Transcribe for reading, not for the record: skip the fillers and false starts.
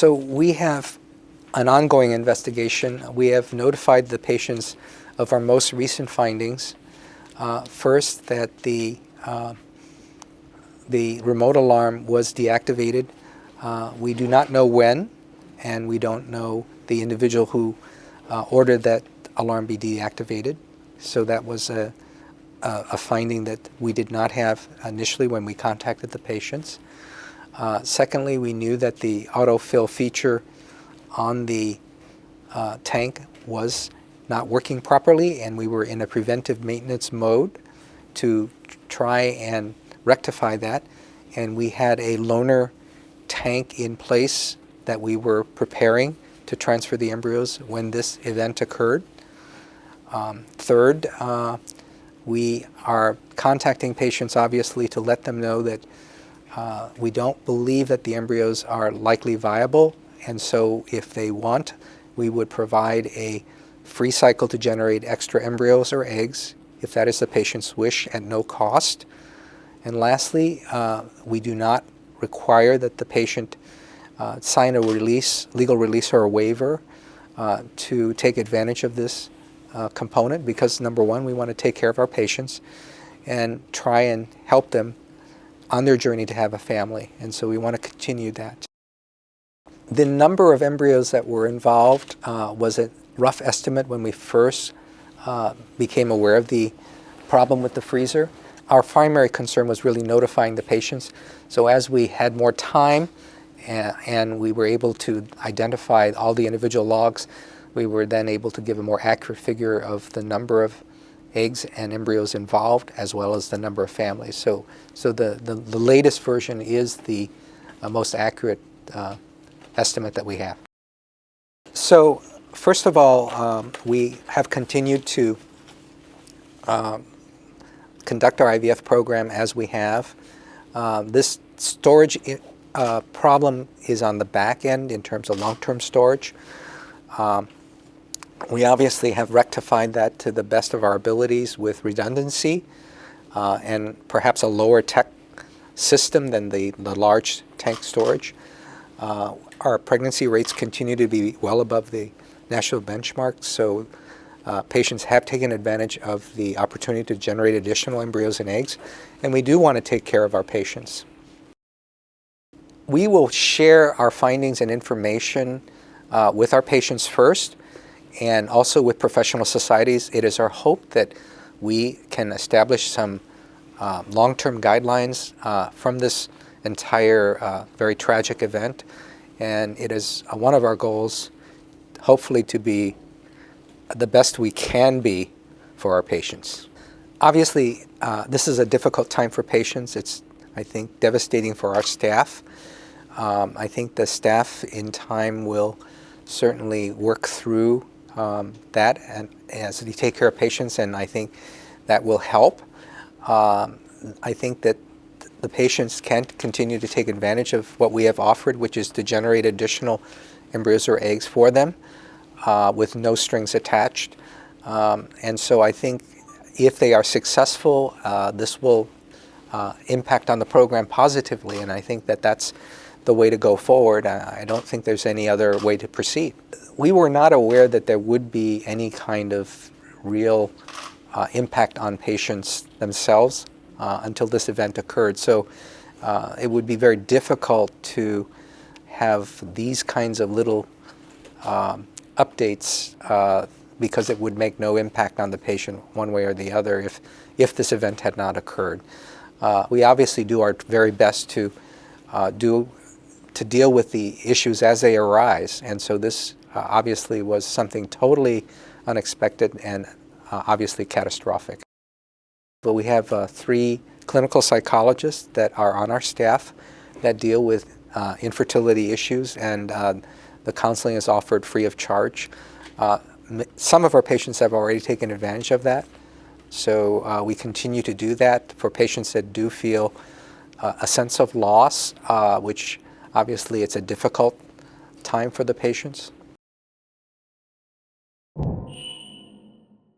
So we have an ongoing investigation. We have notified the patients of our most recent findings. First, that the remote alarm was deactivated. We do not know when, and we don't know the individual who ordered that alarm be deactivated. So that was a finding that we did not have initially when we contacted the patients. Secondly, we knew that the autofill feature on the tank was not working properly, and we were in a preventive maintenance mode to try and rectify that. And we had a loaner tank in place that we were preparing to transfer the embryos when this event occurred. Third, we are contacting patients, obviously, to let them know that we don't believe that the embryos are likely viable, and so if they want, we would provide a free cycle to generate extra embryos or eggs, if that is the patient's wish, at no cost. And lastly, we do not require that the patient sign a legal release or a waiver to take advantage of this component, because number one, we want to take care of our patients and try and help them on their journey to have a family, and so we want to continue that. The number of embryos that were involved was a rough estimate when we first became aware of the problem with the freezer. Our primary concern was really notifying the patients, so as we had more time and we were able to identify all the individual logs, we were then able to give a more accurate figure of the number of eggs and embryos involved, as well as the number of families. So the latest version is the most accurate estimate that we have. So first of all, we have continued to conduct our IVF program as we have. This storage problem is on the back end in terms of long-term storage. We obviously have rectified that to the best of our abilities with redundancy and perhaps a lower tech system than the large tank storage. Our pregnancy rates continue to be well above the national benchmark, so patients have taken advantage of the opportunity to generate additional embryos and eggs, and we do want to take care of our patients. We will share our findings and information with our patients first, and also with professional societies. It is our hope that we can establish some long-term guidelines from this entire very tragic event, and it is one of our goals, hopefully, to be the best we can be for our patients. Obviously, this is a difficult time for patients. It's, I think, devastating for our staff. I think the staff in time will certainly work through that and as we take care of patients, and I think that will help. I think that the patients can continue to take advantage of what we have offered, which is to generate additional embryos or eggs for them with no strings attached. And so I think if they are successful, this will impact on the program positively, and I think that that's the way to go forward. I don't think there's any other way to proceed. We were not aware that there would be any kind of real impact on patients themselves until this event occurred. So it would be very difficult to have these kinds of little updates because it would make no impact on the patient one way or the other if this event had not occurred. We obviously do our very best to deal with the issues as they arise, and so this obviously was something totally unexpected and obviously catastrophic. But we have 3 clinical psychologists that are on our staff that deal with infertility issues, and the counseling is offered free of charge. Some of our patients have already taken advantage of that, so we continue to do that for patients that do feel a sense of loss, which obviously it's a difficult time for the patients.